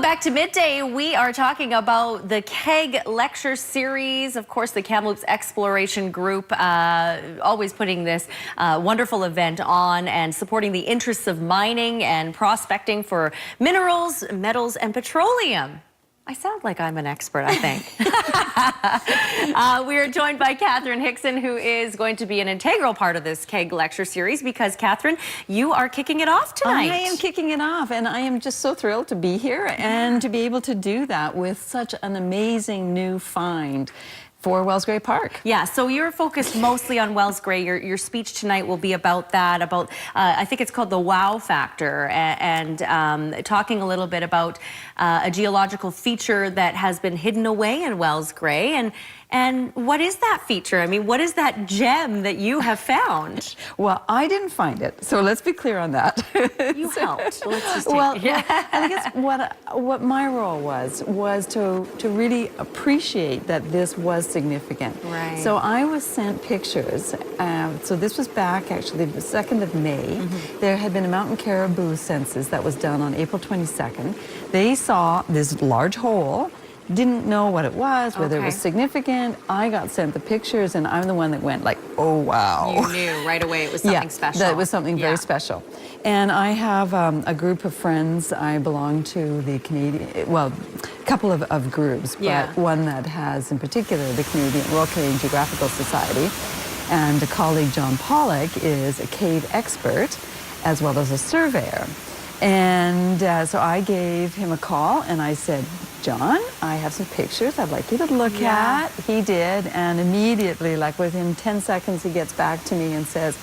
Welcome back to Midday. We are talking about the KEG lecture series. Of course, the Kamloops Exploration Group always putting this wonderful event on and supporting the interests of mining and prospecting for minerals, metals, and petroleum. I sound like I'm an expert, I think. We are joined by Catherine Hickson, who is going to be an integral part of this KEG lecture series because, Catherine, you are kicking it off tonight. I am kicking it off, and I am just so thrilled to be here and to be able to do that with such an amazing new find for Wells Gray Park. Yeah, so you're focused mostly on Wells Gray. Your speech tonight will be about that, about I think it's called the wow factor, and talking a little bit about a geological feature that has been hidden away in Wells Gray. And what is that feature? I mean, what is that gem that you have found? Well, I didn't find it, so let's be clear on that. You helped. Let's just take well, I guess what my role was to really appreciate that this was significant. Right. So I was sent pictures. So this was back actually the 2nd of May. Mm-hmm. There had been a mountain caribou census that was done on April 22nd. They saw this large hole. Didn't know what it was, whether it was significant. I got sent the pictures, and I'm the one that went like, oh, wow. You knew right away it was something special. That it was something very special. And I have a group of friends. I belong to the Canadian, well, a couple of groups, but one that has in particular the Royal Canadian Geographical Society. And a colleague, John Pollock, is a cave expert as well as a surveyor. And so I gave him a call and I said, John, I have some pictures I'd like you to look at. He did, and immediately, like within 10 seconds, he gets back to me and says,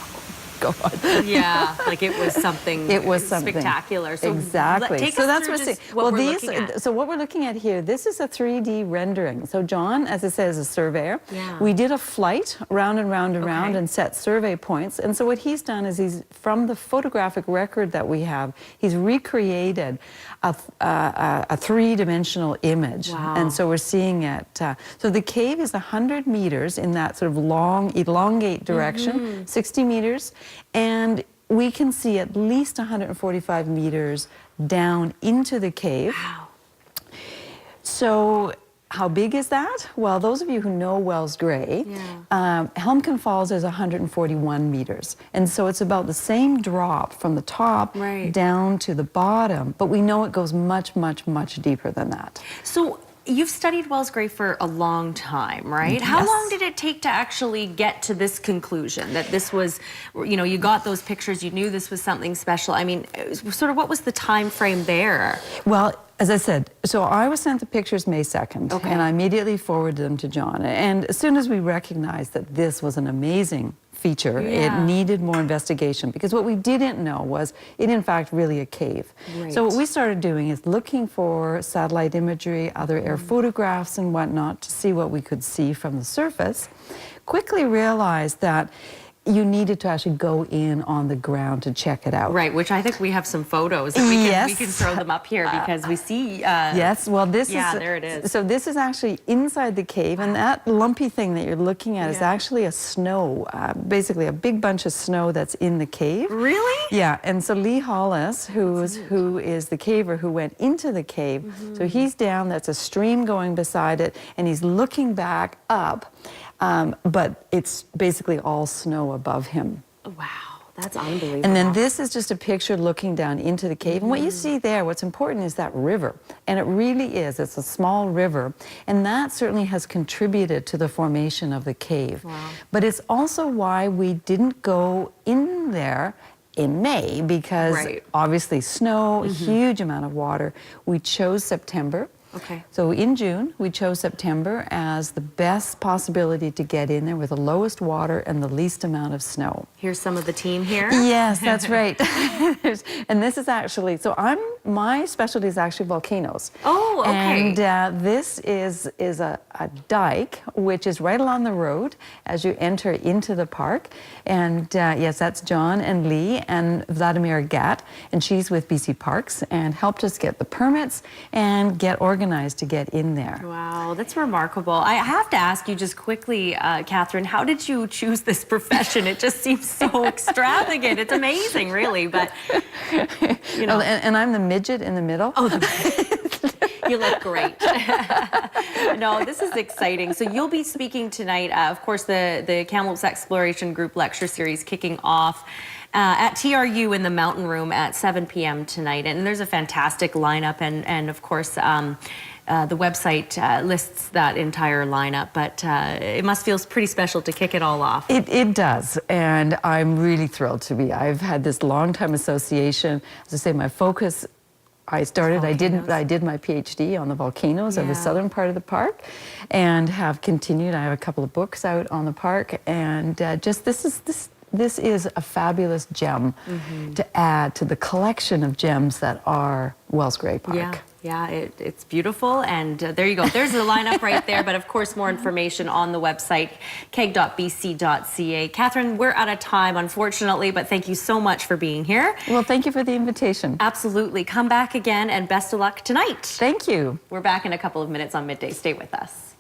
go on. Yeah, like it was something spectacular. So exactly. Take so us that's through what we're looking at. So what we're looking at here, this is a 3D rendering. So John, as I said, is a surveyor. We did a flight round and round and round and set survey points. And so what he's done is he's, from the photographic record that we have, he's recreated a three-dimensional image. Wow. And so we're seeing it. So the cave is 100 meters in that sort of long, elongate direction, 60 meters. And we can see at least 145 meters down into the cave. Wow. So how big is that? Well, those of you who know Wells Gray, Helmcken Falls is 141 meters. And so it's about the same drop from the top down to the bottom, but we know it goes much, much, much deeper than that. So you've studied Wells Gray for a long time, right? Yes. How long did it take to actually get to this conclusion, that this was, you know, you got those pictures, you knew this was something special? I mean, sort of what was the time frame there? Well, as I said, so I was sent the pictures May 2nd, and I immediately forwarded them to John. And as soon as we recognized that this was an amazing feature, it needed more investigation, because what we didn't know was it in fact really a cave. So what we started doing is looking for satellite imagery, other air photographs and whatnot to see what we could see from the surface. Quickly realized that you needed to actually go in on the ground to check it out. Right, which I think we have some photos. That we can throw them up here because we see... yes, well this is... Yeah, there it is. So this is actually inside the cave, and that lumpy thing that you're looking at is actually a snow, basically a big bunch of snow that's in the cave. Really? Yeah, and so Lee Hollis, who is the caver who went into the cave, so he's down, that's a stream going beside it, and he's looking back up. But it's basically all snow above him. Wow, that's unbelievable. And then this is just a picture looking down into the cave. And what you see there, what's important is that river. And it really is. It's a small river. And that certainly has contributed to the formation of the cave. Wow. But But it's also why we didn't go in there in May, because obviously snow, a huge amount of water. We chose September. Okay. So in June, we chose September as the best possibility to get in there with the lowest water and the least amount of snow. Here's some of the team here. Yes, that's right. And this is actually, so my specialty is actually volcanoes. Oh, okay. And this is a dike, which is right along the road as you enter into the park. And yes, that's John and Lee and Vladimir Gat, and she's with BC Parks and helped us get the permits and get organized to get in there. Wow, that's remarkable. I have to ask you just quickly, Catherine, how did you choose this profession? It just seems so extravagant. It's amazing, really, but, you know. And I'm the midget in the middle. Oh, You look great. No, this is exciting. So you'll be speaking tonight. Of course, the Kamloops Exploration Group lecture series kicking off at TRU in the Mountain Room at 7 p.m. tonight. And there's a fantastic lineup. And of course, the website lists that entire lineup. But it must feel pretty special to kick it all off. It does. And I'm really thrilled to be. I've had this long-time association. As I say, my focus, I did my PhD on the volcanoes of the southern part of the park, and have continued. I have a couple of books out on the park, and just this is a fabulous gem to add to the collection of gems that are Wells Gray Park. Yeah, it's beautiful, and there you go. There's the lineup right there, but of course more information on the website, keg.bc.ca. Catherine, we're out of time, unfortunately, but thank you so much for being here. Well, thank you for the invitation. Absolutely. Come back again, and best of luck tonight. Thank you. We're back in a couple of minutes on Midday. Stay with us.